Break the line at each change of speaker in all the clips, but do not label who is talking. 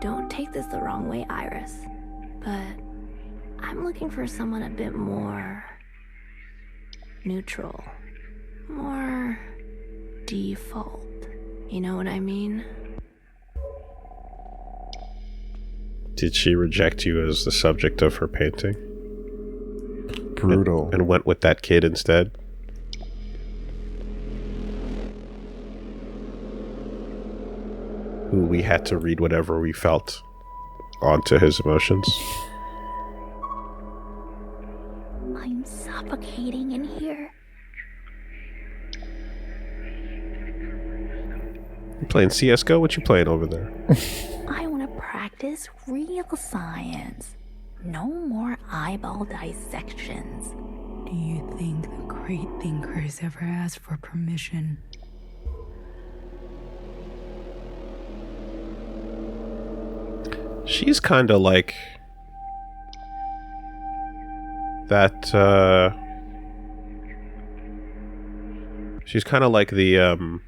Don't take this the wrong way, Iris, but I'm looking for someone a bit more neutral, more default. You know what I mean?
Did she reject you as the subject of her painting?
Brutal.
And went with that kid instead? Who we had to read whatever we felt onto his emotions?
I'm suffocating in here.
You playing CSGO? What you playing over there?
I want to practice real science. No more eyeball dissections.
Do you think the great thinkers ever ask for permission?
She's kind of like that, she's kind of like the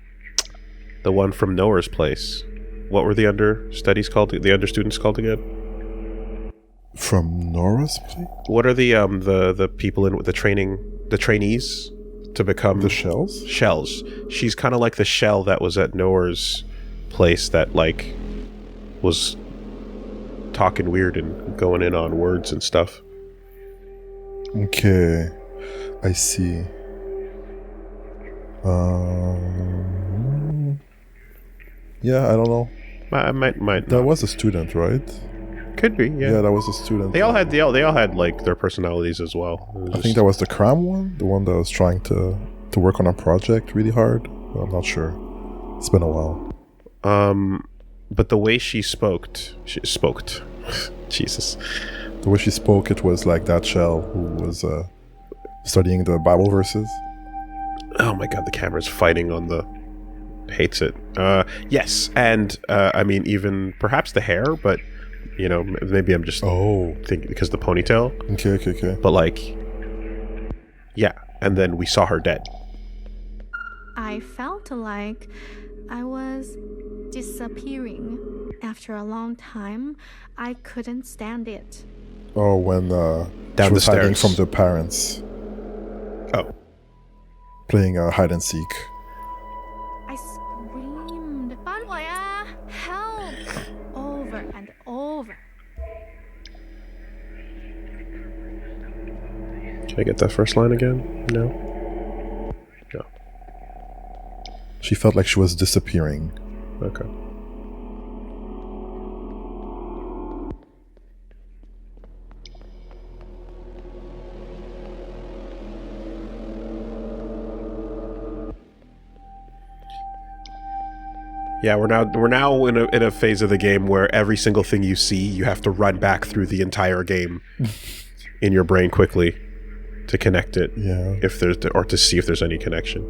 one from Noah's Place. What were the understudies called? The understudents called again?
From Nora's place?
What are the people in the trainees to become
the shells?
Shells. She's kind of like the shell that was at Noah's Place that like was talking weird and going in on words and stuff.
Okay, I see. Yeah, I don't know.
I might.
That was a student, right?
Could be. Yeah.
Yeah, that was a student.
They all had like their personalities as well.
I think that was the cram one, the one that was trying to work on a project really hard. But I'm not sure. It's been a while.
But the way she spoke, Jesus.
The way she spoke, it was like that shell who was studying the Bible verses.
Oh my god, the camera's fighting on the... Hates it. Yes, and I mean, even perhaps the hair, but, you know, maybe I'm just thinking because the ponytail.
Okay.
But like, yeah, and then we saw her dead.
I felt like I was disappearing. After a long time, I couldn't stand it.
Oh, when
down
she was
the
hiding
stairs
from the parents.
Oh.
Playing hide and seek.
I screamed, 帮我呀, help! Over and over.
Can I get that first line again? No.
She felt like she was disappearing.
Okay. Yeah, we're now in a phase of the game where every single thing you see, you have to run back through the entire game in your brain quickly to connect it.
Yeah.
If there's or to see if there's any connection.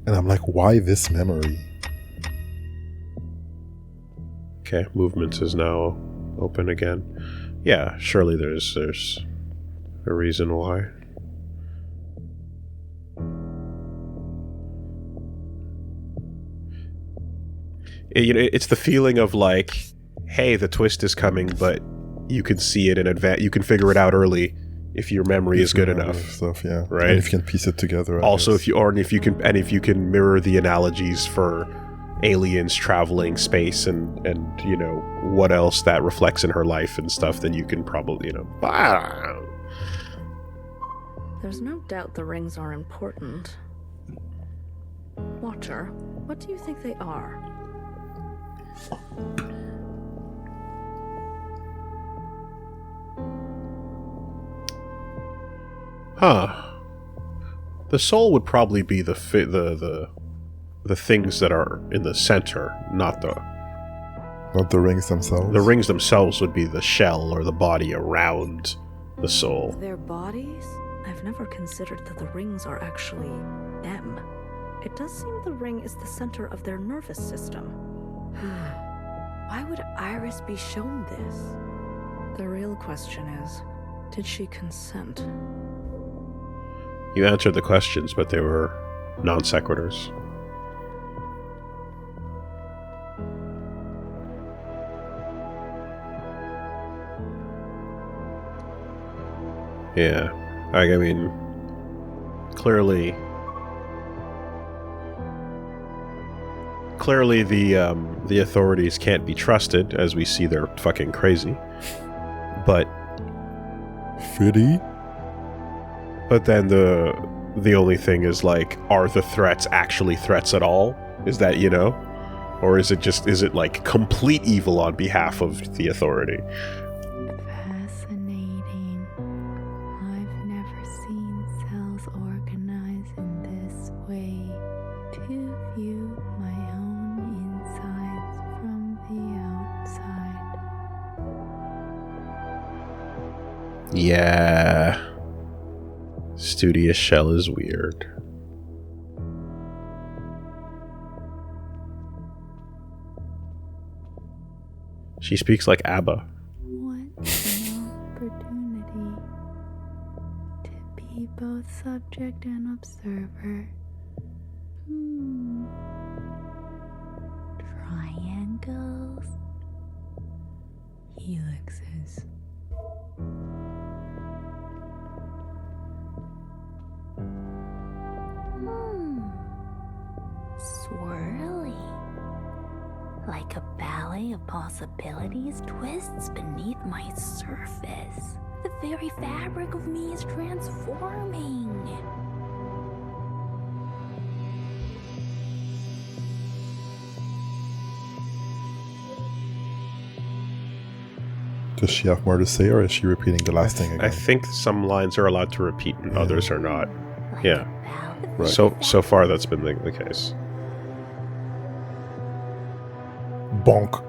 And I'm like, why this memory?
Okay, movements is now open again. Yeah, surely there's a reason why. It's the feeling of like, hey, the twist is coming, but you can see it in advance. You can figure it out early if your memory is good enough.
Stuff, yeah.
Right.
And if you can piece it together.
Also, if you can mirror the analogies for aliens traveling space and you know what else that reflects in her life and stuff, then you can probably
There's no doubt the rings are important. Watcher, what do you think they are?
Huh. The soul would probably be the things that are in the center, not the
rings themselves.
The rings themselves would be the shell or the body around the soul.
Their bodies? I've never considered that the rings are actually them. It does seem the ring is the center of their nervous system. Why would Iris be shown this? The real question is, did she consent?
You answered the questions, but they were non sequiturs. Yeah. I mean, clearly the authorities can't be trusted, as we see they're fucking crazy. But
Fitty?
But then the only thing is, like, are the threats actually threats at all? Is that, you know? Or is it like complete evil on behalf of the authority?
Fascinating. I've never seen cells organize in this way to view my own insides from the outside.
Yeah. Studious Shell is weird. She speaks like ABBA.
What an opportunity to be both subject and observer. Triangles. Helixes.
Swirly. Like a ballet of possibilities twists beneath my surface. The very fabric of me is transforming.
Does she have more to say, or is she repeating the last thing again?
I think some lines are allowed to repeat and others are not.
Like
Yeah.
a ballet.
Right.
So far that's been the case.
Bonk.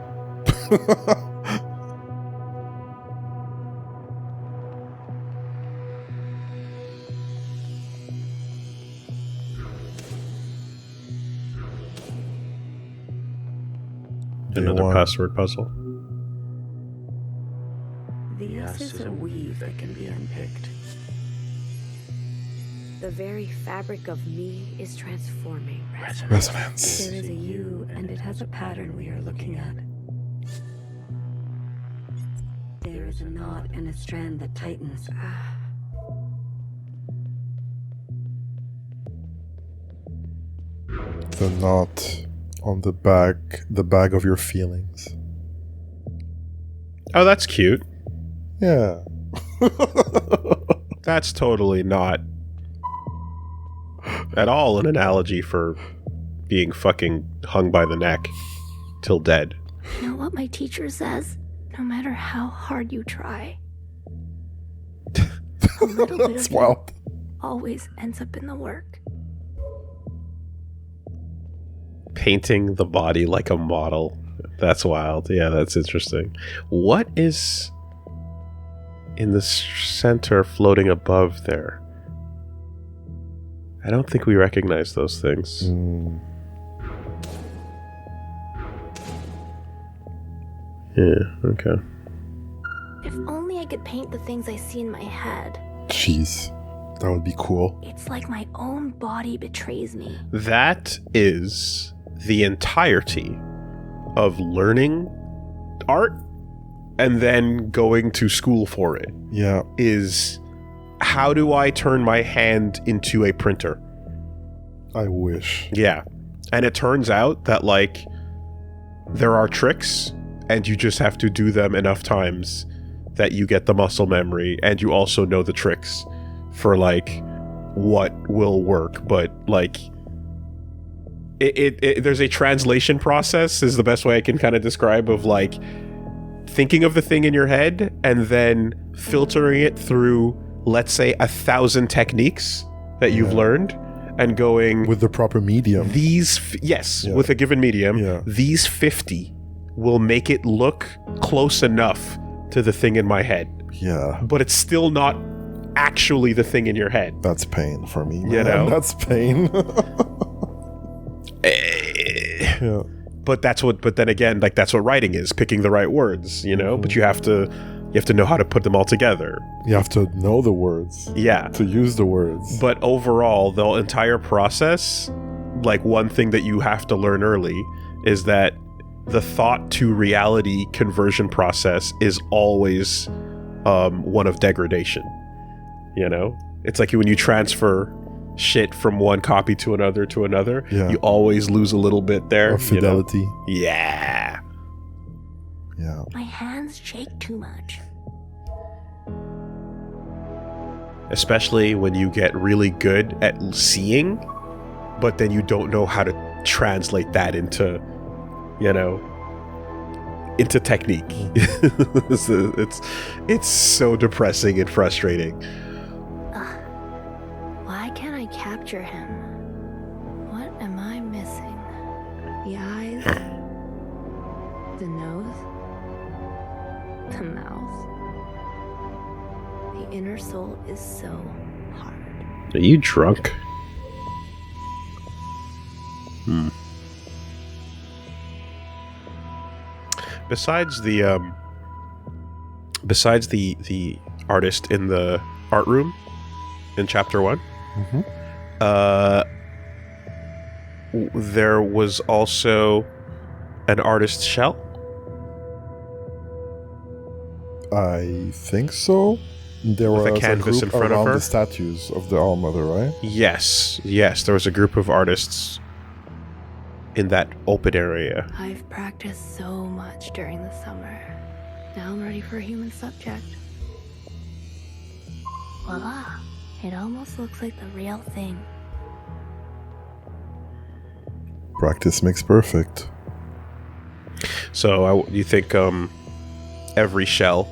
Another
one.
password puzzle.
The S is a weave that can be unpicked. The very fabric of me is transforming.
Resonance.
There is a U, and it has a pattern we are looking at. There is a knot and a strand that tightens.
The knot on the bag of your feelings.
Oh, that's cute.
Yeah.
That's totally not at all an analogy for being fucking hung by the neck till dead.
You know what my teacher says? No matter how hard you try, a little bit
That's
of you
wild.
always ends up in the work.
Painting the body like a model. That's wild. Yeah, that's interesting. What is in the center floating above there? I don't think we recognize those things. Yeah, okay.
If only I could paint the things I see in my head.
Jeez. That would be cool.
It's like my own body betrays me.
That is the entirety of learning art and then going to school for it.
Yeah.
Is how do I turn my hand into a printer?
I wish.
Yeah. And it turns out that, like, there are tricks and you just have to do them enough times that you get the muscle memory, and you also know the tricks for, like, what will work. But, like, there's a translation process is the best way I can kind of describe, of, like, thinking of the thing in your head and then filtering it through, let's say, 1,000 techniques that you've learned, and going
With the proper medium.
yes, with a given medium, these 50 will make it look close enough to the thing in my head,
Yeah.
but it's still not actually the thing in your head.
That's pain for me.
You
Man.
know?
That's pain. Yeah.
But then again, like, that's what writing is, picking the right words, you know. But you have to know how to put them all together.
You have to know the words.
Yeah.
To use the words.
But overall, the entire process, like, one thing that you have to learn early is that the thought to reality conversion process is always one of degradation. You know? It's like when you transfer shit from one copy to another,
Yeah.
you always lose a little bit there.
Of fidelity.
You know? Yeah.
Yeah.
My hands shake too much.
Especially when you get really good at seeing, but then you don't know how to translate that into, you know, into technique. It's so depressing and frustrating.
Why can't I capture him? What am I missing? The eyes, the nose, the mouth. The inner soul is so hard.
Are you drunk? Besides the artist in the art room in chapter 1, there was also an artist shell.
I think so. There
With a
was a
canvas
group
in front of
around
her?
the statues of the All-Mother, right?
Yes, there was a group of artists in that open area.
I've practiced so much during the summer. Now I'm ready for a human subject. Voila! It almost looks like the real thing.
Practice makes perfect.
So, you think every shell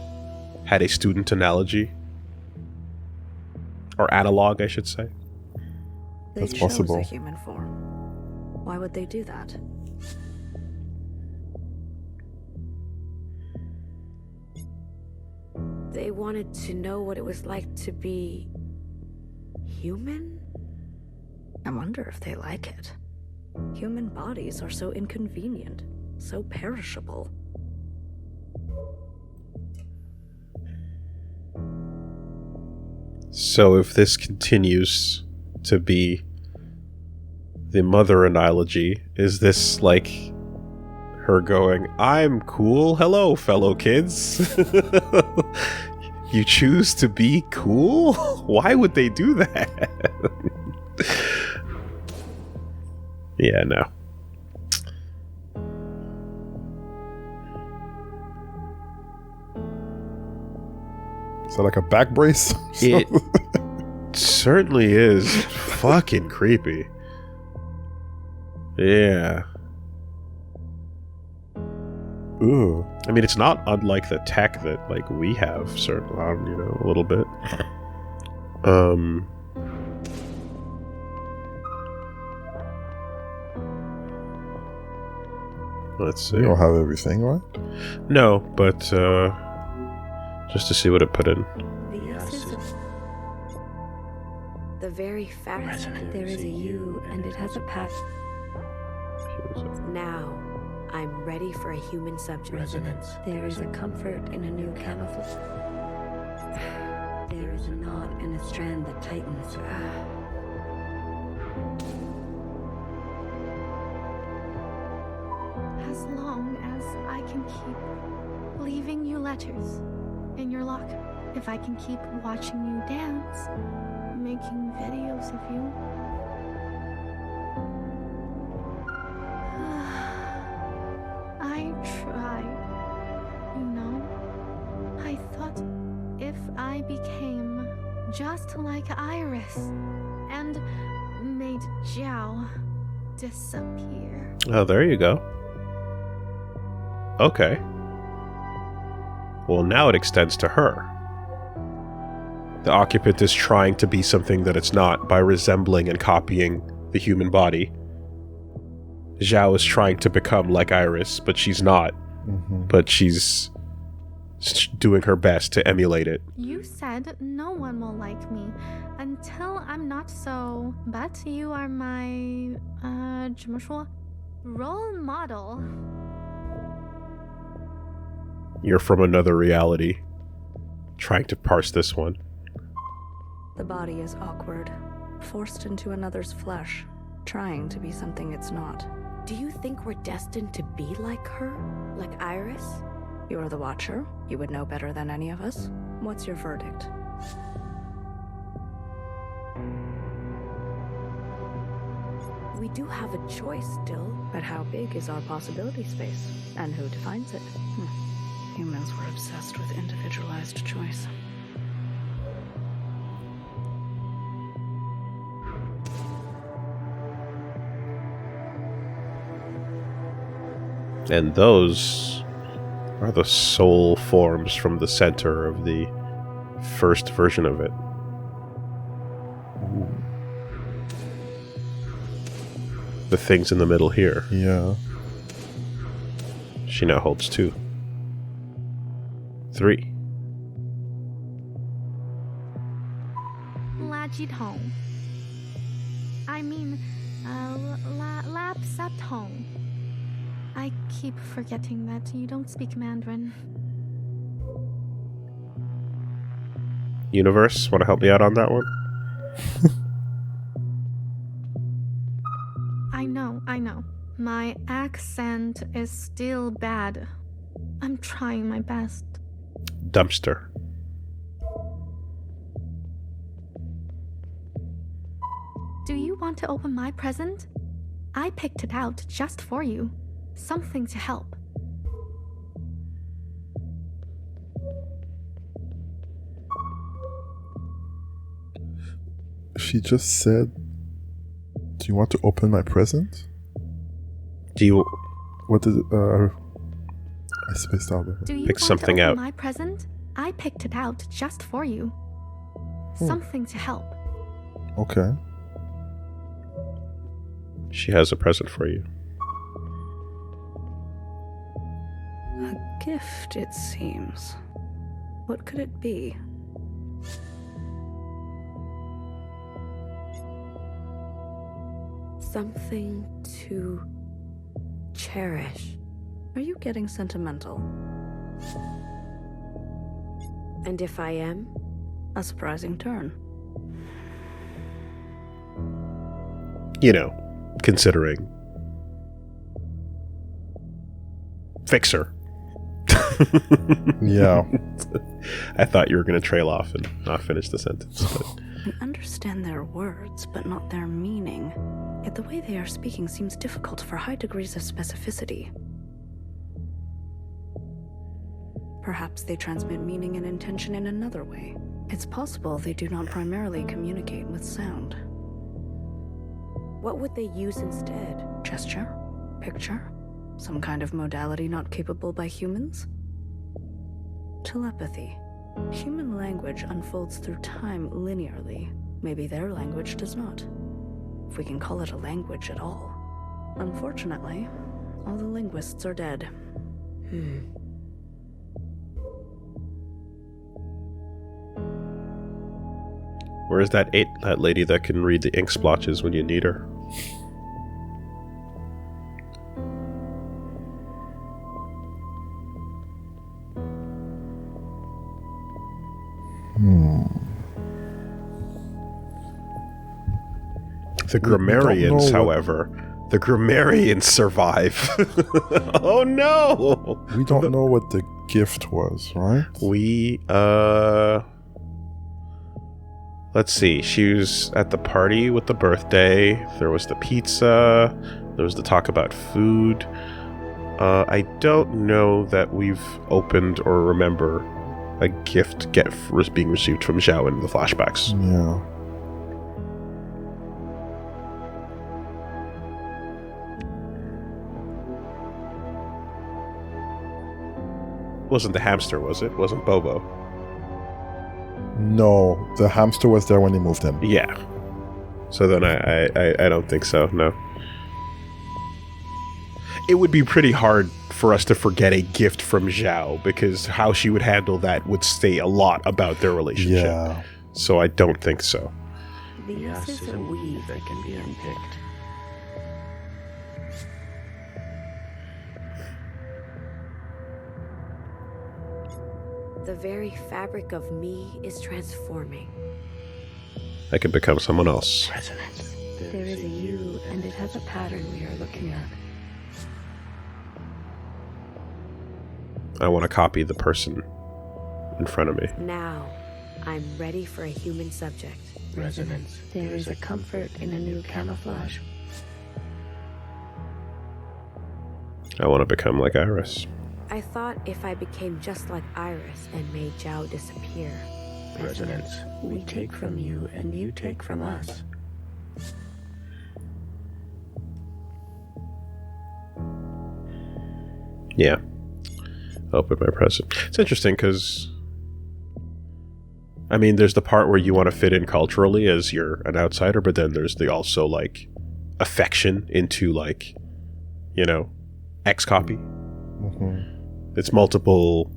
had a student analogy? Or analog, I should say.
They
That's
chose
possible.
a human form. Why would they do that? They wanted to know what it was like to be human? I wonder if they like it. Human bodies are so inconvenient, so perishable.
So if this continues to be the mother analogy, is this like her going, I'm cool, hello fellow kids? You choose to be cool? Why would they do that? Yeah, no.
Is that like a back brace?
It certainly is fucking creepy. Yeah.
Ooh.
I mean, it's not unlike the tech that, like, we have, certainly, you know, a little bit. Let's see.
We don't have everything, right?
No, but, just to see what it put in.
The essence of the very fact that there is a you and it has a past. Now, I'm ready for a human subject. There is a comfort in a new camouflage. There is a knot and a strand that tightens.
As long as I can keep leaving you letters in your locker, if I can keep watching you dance, making videos of you. I tried, you know. I thought if I became just like Iris and made Zhao disappear.
Oh, there you go. Okay. Well, now it extends to her. The occupant is trying to be something that it's not by resembling and copying the human body. Zhao is trying to become like Iris, but she's not. But she's doing her best to emulate it.
You said no one will like me until I'm not so, but you are my, 怎么说? Role model.
You're from another reality. Trying to parse this one.
The body is awkward, forced into another's flesh, trying to be something it's not. Do you think we're destined to be like her? Like Iris? You're the Watcher. You would know better than any of us. What's your verdict? We do have a choice still, but how big is our possibility space? And who defines it? Humans were obsessed with individualized choice.
And those are the soul forms from the center of the first version of it.
Ooh.
The things in the middle here.
Yeah.
She now holds 2. 3.
Lajitong. I mean, Lapsatong. I keep forgetting that you don't speak Mandarin.
Universe, want to help me out on that one?
I know. My accent is still bad. I'm trying my best.
Dumpster.
Do you want to open my present? I picked it out just for you. Something to help.
She just said, do you want to open my present?
Do you
What did I spaced out there.
Do you
pick
want
something
to open
out?
my present? I picked it out just for you. Something to help.
Okay.
She has a present for you.
A gift, it seems. What could it be? Something to cherish. Are you getting sentimental? And if I am? A surprising turn.
You know, considering. Fixer.
Yeah.
I thought you were going to trail off and not finish the sentence. But
We understand their words, but not their meaning. Yet the way they are speaking seems difficult for high degrees of specificity. Perhaps they transmit meaning and intention in another way. It's possible they do not primarily communicate with sound. What would they use instead? Gesture? Picture? Some kind of modality not capable by humans? Telepathy. Human language unfolds through time linearly. Maybe their language does not. If we can call it a language at all. Unfortunately, all the linguists are dead.
where's that lady that can read the ink splotches when you need her? The grammarians, however, the grammarians survive. Oh no!
We don't know what the gift was, right?
We, let's see. She was at the party with the birthday. There was the pizza. There was the talk about food. I don't know that we've opened or remember a gift being received from Zhao in the flashbacks.
Yeah.
Wasn't the hamster, was it? Wasn't Bobo?
No, the hamster was there when they moved in.
Yeah. So then I don't think so, no. It would be pretty hard for us to forget a gift from Zhao, because how she would handle that would say a lot about their relationship.
Yeah.
So I don't think so.
This is a weave that can be unpicked.
The very fabric of me is transforming.
I can become someone else.
There is a you, and it has a pattern we are looking at.
I want to copy the person in front of me.
Now, I'm ready for a human subject.
There is a comfort in a new camouflage.
I want to become like Iris.
I thought if I became just like Iris and made Zhao disappear.
Resonance. We take from you and you take from us.
Yeah. Open my present. It's interesting because, I mean, there's the part where you want to fit in culturally as you're an outsider, but then there's the also, like, affection into, like, you know, X copy. It's multiple.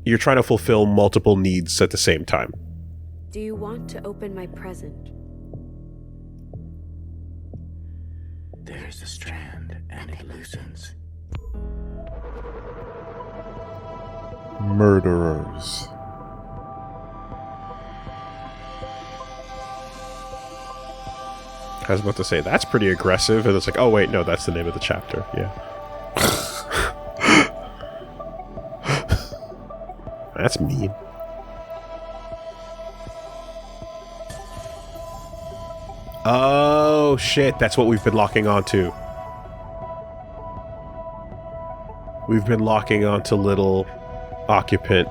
You're trying to fulfill multiple needs at the same time.
Do you want to open my present?
There's a strand and it loosens.
Murderers.
I was about to say, that's pretty aggressive, and it's like, oh wait, no, that's the name of the chapter. Yeah. That's mean. Oh shit, that's what we've been locking onto. We've been locking onto little occupant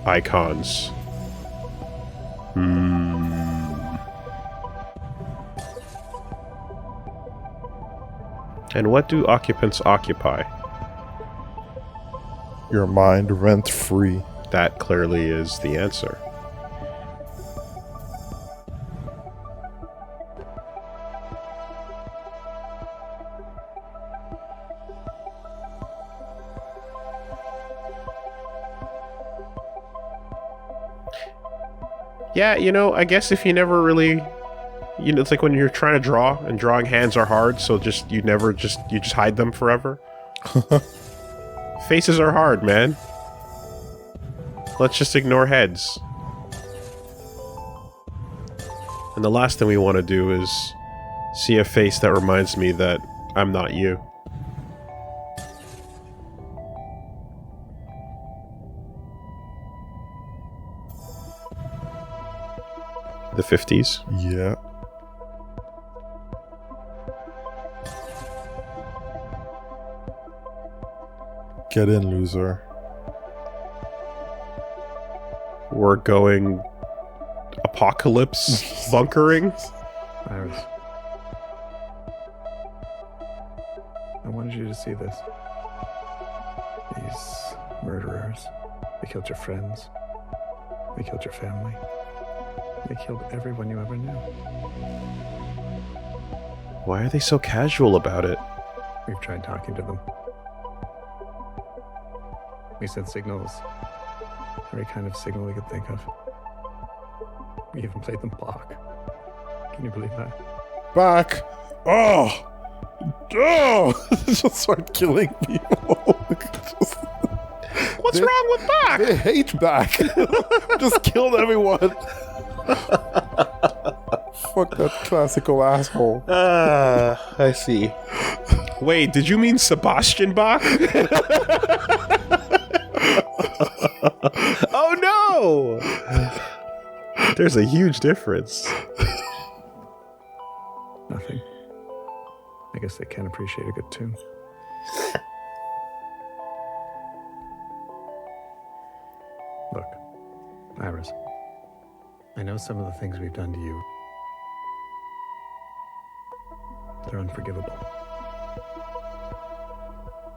icons. And what do occupants occupy?
Your mind rent free.
That clearly is the answer. Yeah, you know, I guess if you never really, you know, it's like when you're trying to draw, and drawing hands are hard, so just, you just hide them forever. Faces are hard, man. Let's just ignore heads. And the last thing we want to do is see a face that reminds me that I'm not you. The 50s.
Yeah. Get in, loser.
We're going apocalypse bunkering.
Iris, I wanted you to see this. These murderers, they killed your friends. They killed your family. They killed everyone you ever knew.
Why are they so casual about it?
We've tried talking to them. We sent signals. Every kind of signal we could think of. We even played them block. Can you believe that?
Back! Oh! Oh! Just start killing people.
What's wrong with Bach?
They hate back. Just killed everyone. Fuck that classical asshole.
I see. Wait, did you mean Sebastian Bach? Oh no! There's a huge difference.
Nothing. I guess they can't appreciate a good tune. Look, Iris, I know some of the things we've done to you, they're unforgivable.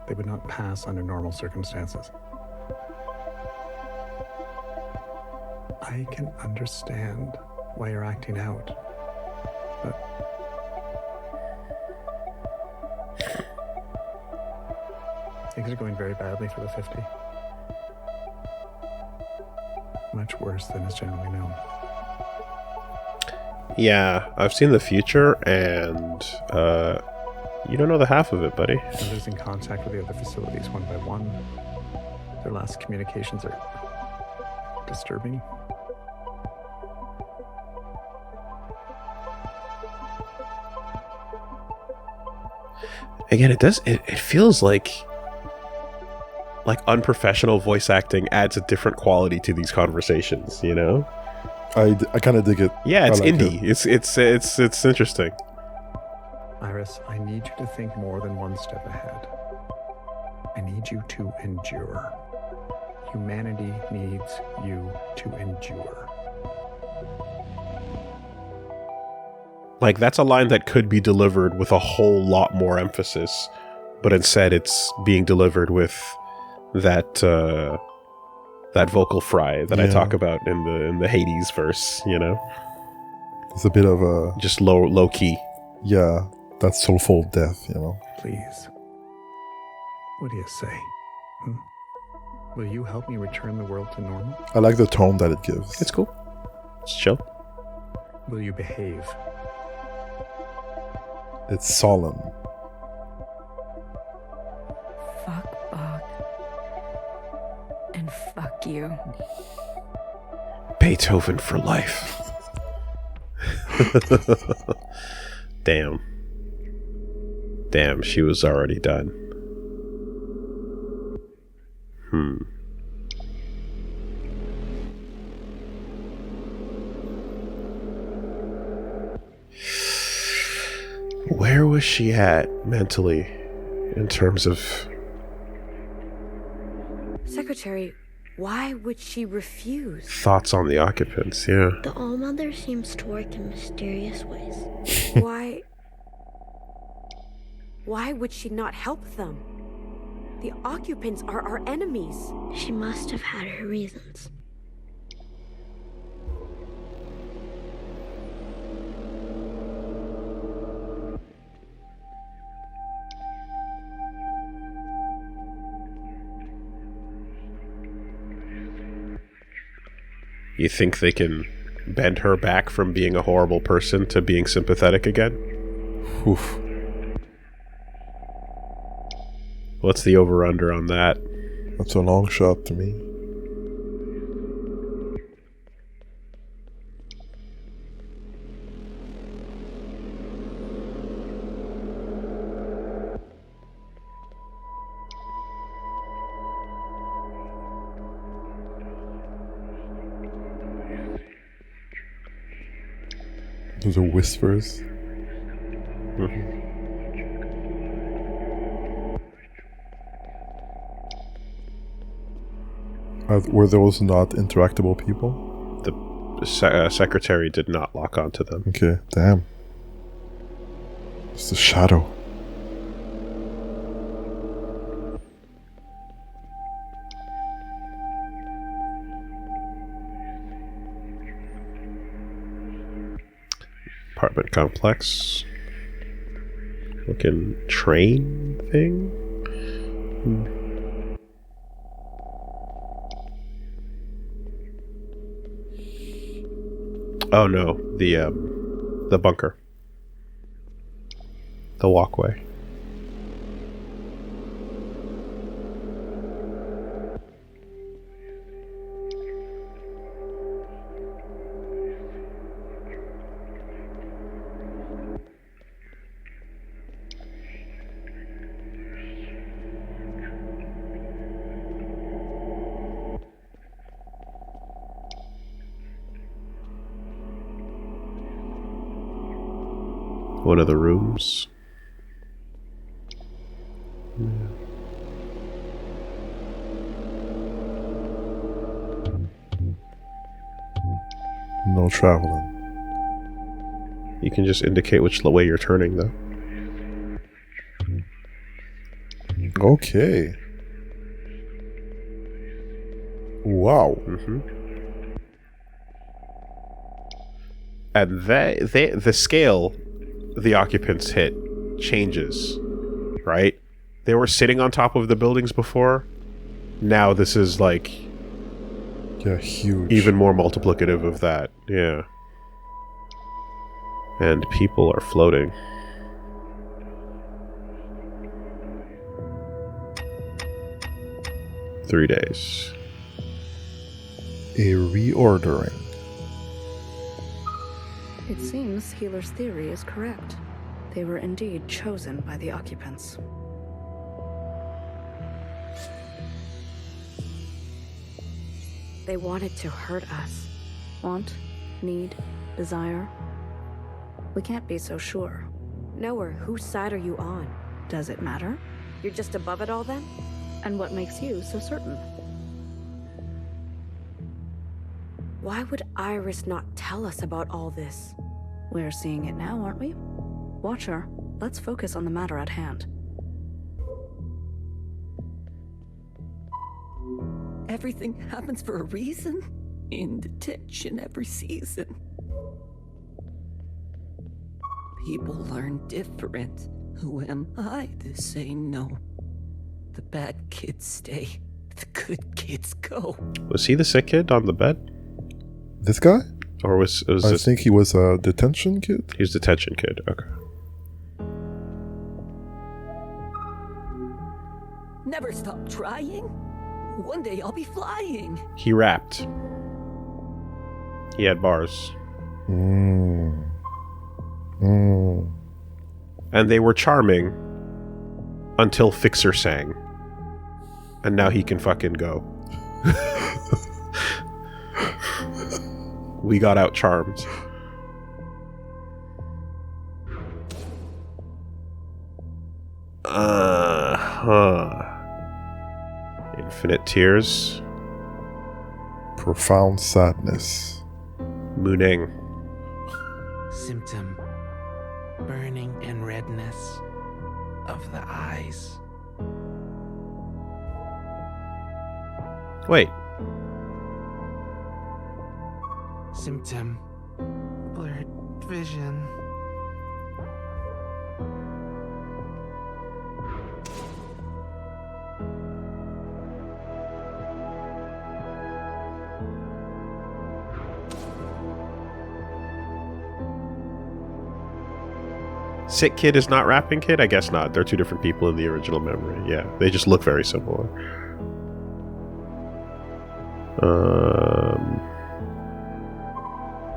They would not pass under normal circumstances. I can understand why you're acting out, but things are going very badly for the 50. Much worse than is generally known.
Yeah, I've seen the future, and you don't know the half of it, buddy.
They're losing contact with the other facilities one by one. Their last communications are disturbing.
Again, it feels like unprofessional voice acting adds a different quality to these conversations, you know?
I kind of dig it.
Yeah, it's
I like
indie.
it.
It's interesting.
Iris, I need you to think more than one step ahead. I need you to endure. Humanity needs you to endure.
Like, that's a line that could be delivered with a whole lot more emphasis, but instead it's being delivered with that that vocal fry that I talk about in the Hades verse, you know?
It's a bit of a...
just low key.
Yeah, that soulful death, you know?
Please. What do you say? Will you help me return the world to normal?
I like the tone that it gives.
It's cool. It's chill.
Will you behave?
It's solemn.
Fuck Bach. And fuck you.
Beethoven for life. Damn. Damn, she was already done. Where was she at mentally in terms of...
Secretary, why would she refuse?
thoughts on the occupants? Yeah.
The All-Mother seems to work in mysterious ways.
Why would she not help them? The occupants are our enemies.
She must have had her reasons.
You think they can bend her back from being a horrible person to being sympathetic again? Oof. What's the over-under on that?
That's a long shot to me. Those are whispers. Were those not interactable people?
The secretary did not lock onto them.
Okay, damn. It's the shadow.
Apartment complex. Looking train thing? Oh no, the bunker. The walkway. One of the rooms.
No traveling.
You can just indicate which way you're turning, though.
Okay. Wow.
And the scale the occupants hit changes, right? They were sitting on top of the buildings before. Now this is like...
yeah, huge.
Even more multiplicative of that, yeah. And people are floating. Three days.
A reordering.
It seems Healer's theory is correct. They were indeed chosen by the occupants.
They wanted to hurt us.
Want, need, desire. We can't be so sure.
know her, whose side are you on?
Does it matter?
You're just above it all then?
And what makes you so certain?
Why would Iris not tell us about all this?
We're seeing it now, aren't we? Watcher, let's focus on the matter at hand.
Everything happens for a reason. In detention every season. People learn different. Who am I to say no? The bad kids stay. The good kids go.
Was he the sick kid on the bed?
This guy?
Or was
I
this...
think he was a detention kid.
He was a detention kid, okay.
Never stop trying. One day I'll be flying.
He rapped. He had bars. And they were charming until Fixer sang. And now he can fucking go. We got out charmed. Infinite tears.
Profound sadness.
Mooning.
Symptom. Burning and redness of the eyes.
Wait.
Symptom. Blurred vision.
Sick Kid is not Rapping Kid? I guess not. They're two different people in the original memory. Yeah, they just look very similar.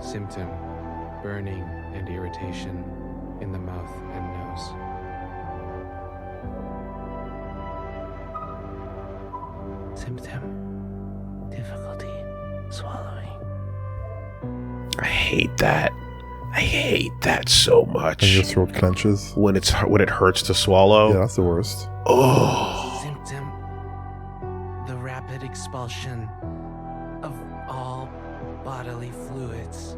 Symptom. Burning and irritation in the mouth and nose. Symptom. Difficulty swallowing.
I hate that. I hate that so much.
And your throat clenches.
When it hurts to swallow.
Yeah, that's the worst.
Oh.
Symptom. The rapid expulsion of all bodily fluids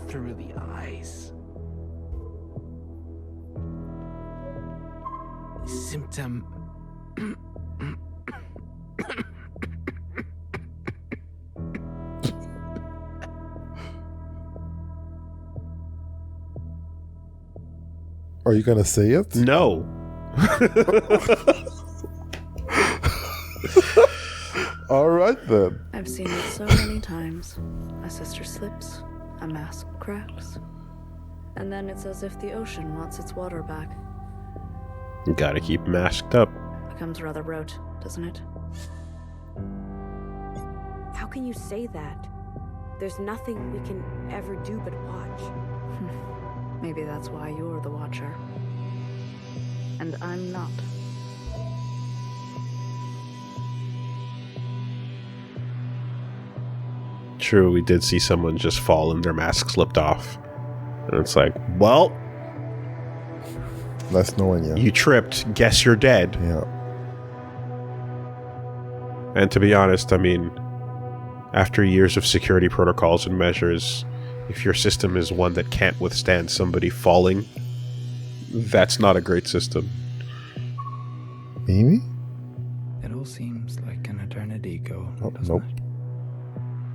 through the eyes. Symptom.
Are you gonna say it?
No.
All right then.
I've seen it so many times. A sister slips, a mask cracks, and then it's as if the ocean wants its water back.
You gotta keep masked up.
Becomes rather rote, doesn't it?
How can you say that? There's nothing we can ever do but watch.
Maybe that's why you're the Watcher. And I'm not.
True, we did see someone just fall and their mask slipped off. And it's like, well...
Nice knowing you.
You tripped. Guess you're dead.
Yeah.
And to be honest, I mean, after years of security protocols and measures... If your system is one that can't withstand somebody falling, that's not a great system.
Maybe?
It all seems like an eternity ago, doesn't
nope.
it?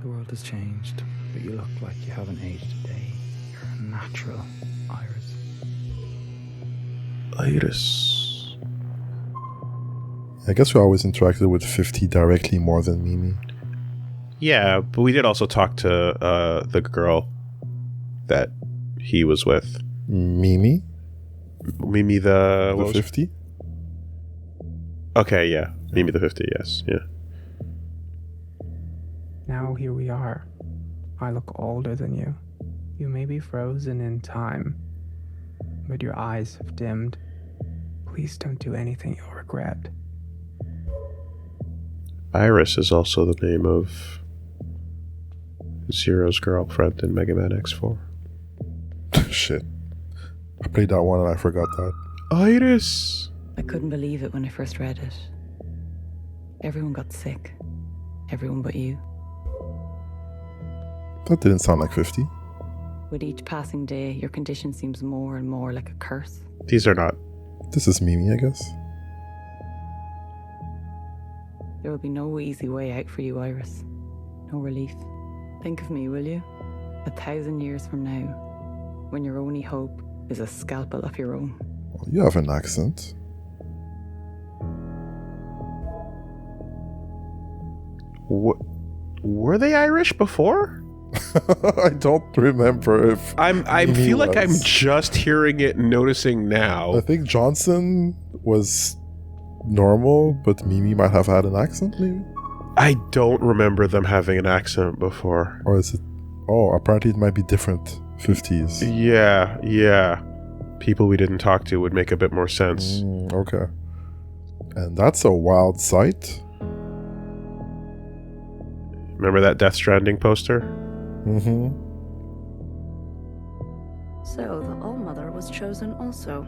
The world has changed, but you look like you haven't aged a day. You're a natural, Iris.
Iris.
I guess we always interacted with 50 directly more than Mimi.
Yeah, but we did also talk to the girl that he was with.
Mimi?
Mimi the...
The 50?
Okay, yeah. Mimi the 50, yes. Yeah.
Now here we are. I look older than you. You may be frozen in time, but your eyes have dimmed. Please don't do anything you'll regret.
Iris is also the name of Zero's girlfriend in Mega Man X4.
Shit. I played that one and I forgot that.
Iris.
I couldn't believe it when I first read it. Everyone got sick. Everyone but you.
That didn't sound like 50.
With each passing day, your condition seems more and more like a curse.
These are not.
This is Mimi, I guess.
There will be no easy way out for you, Iris. No relief. Think of me, will you? 1,000 years from now, when your only hope is a scalpel of your own.
Well, you have an accent.
Were they Irish before?
I don't remember if
I
Mimi
feel like I'm
was.
just hearing it and noticing now.
I think Johnson was normal, but Mimi might have had an accent, maybe?
I don't remember them having an accent before.
Or is it... Oh, apparently it might be different 50s.
Yeah. People we didn't talk to would make a bit more sense.
Okay. And that's a wild sight.
Remember that Death Stranding poster?
Mm-hmm.
So the All-Mother was chosen also.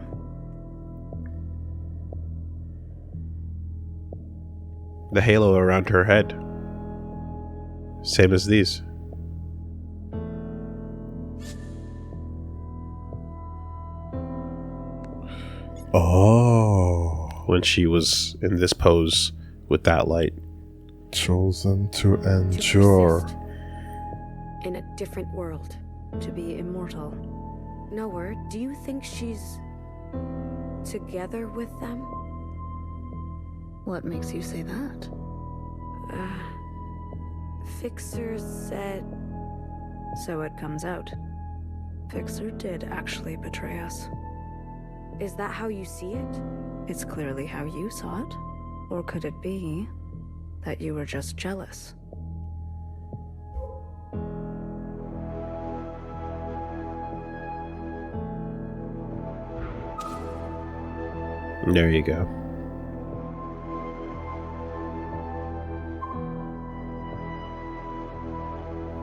The halo around her head. Same as these.
Oh.
When she was in this pose with that light.
Chosen to endure.
persist in a different world.
To be immortal.
Nowhere, do you think she's together with them?
What makes you say that?
Fixer said...
So it comes out. Fixer did actually betray us.
Is that how you see it?
It's clearly how you saw it. Or could it be that you were just jealous?
There you go.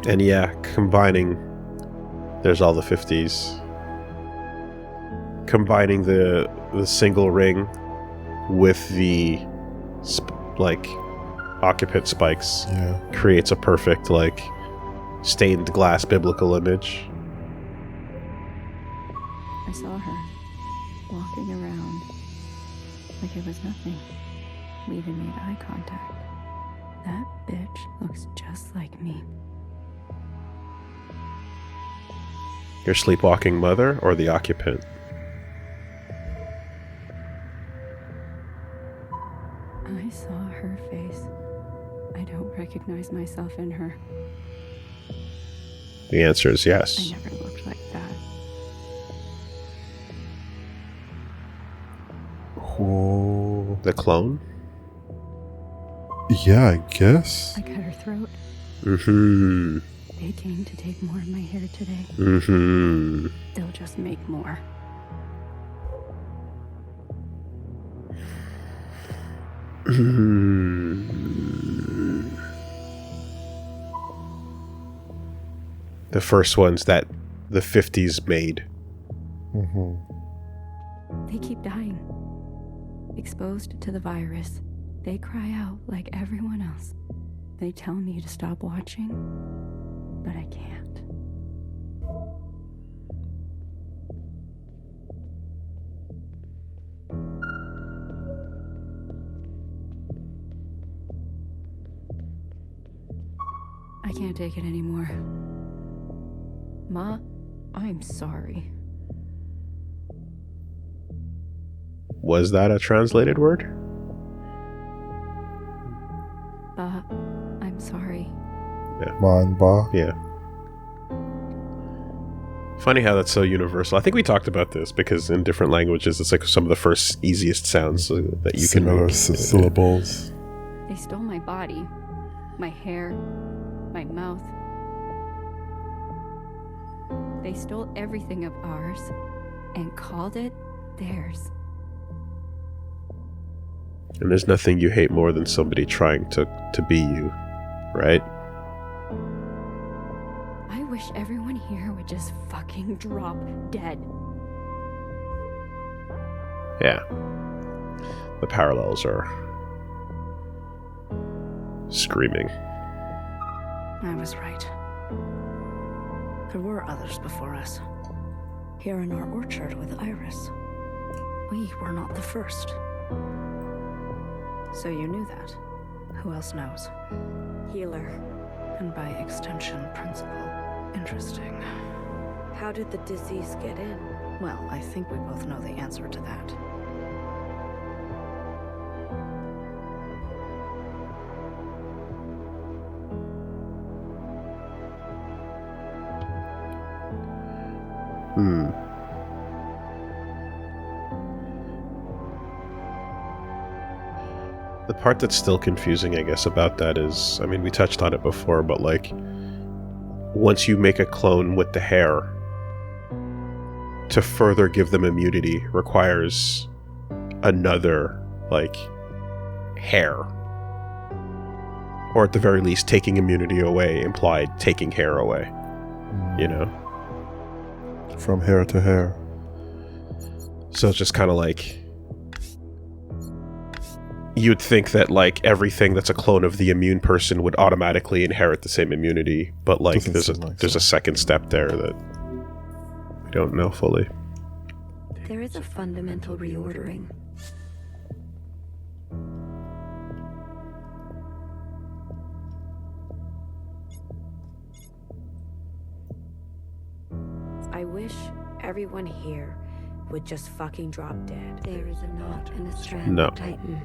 And yeah, combining, there's all the 50s. Combining the single ring with the occupant spikes creates a perfect stained glass biblical image.
I saw her walking around like it was nothing. We even made eye contact. That bitch looks just like me.
Your sleepwalking mother or the occupant?
I saw her face. I don't recognize myself in her.
The answer is yes.
I never looked like that.
Oh.
The clone?
Yeah, I guess.
I cut her throat.
Mm-hmm.
They came to take more of my hair today.
Mm-hmm.
They'll just make more.
The first ones that the 50s made.
They keep dying. Exposed to the virus. They cry out like everyone else. They tell me to stop watching, but I can't. I can't take it anymore. Ma, I'm sorry.
Was that a translated word?
Ba, I'm sorry.
Yeah.
Ma and Ba.
Yeah. Funny how that's so universal. I think we talked about this because in different languages, it's like some of the first easiest sounds that you
Similar
can make.
syllables.
They stole my body, my hair, my mouth. They stole everything of ours and called it theirs.
And there's nothing you hate more than somebody trying to be you, right?
I wish everyone here would just fucking drop dead.
Yeah. The parallels are screaming.
I was right. There were others before us. Here in our orchard with Iris. We were not the first. So you knew that. Who else knows?
Healer.
And by extension, principal. Interesting.
How did the disease get in?
Well, I think we both know the answer to that.
The part that's still confusing, I guess, about that is, I mean, we touched on it before, but like, once you make a clone with the hair, to further give them immunity requires another, like, hair. Or at the very least, taking immunity away implied taking hair away. You know?
From hair to hair.
So it's just kind of like, you'd think that like everything that's a clone of the immune person would automatically inherit the same immunity, but like there's a second step there that we don't know fully.
There is a fundamental reordering.
I wish everyone here would just fucking drop dead.
There is a knot in a strand
No.
of Titan.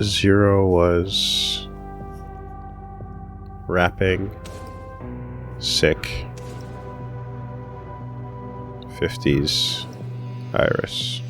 0 was rapping, sick, 50s, Iris.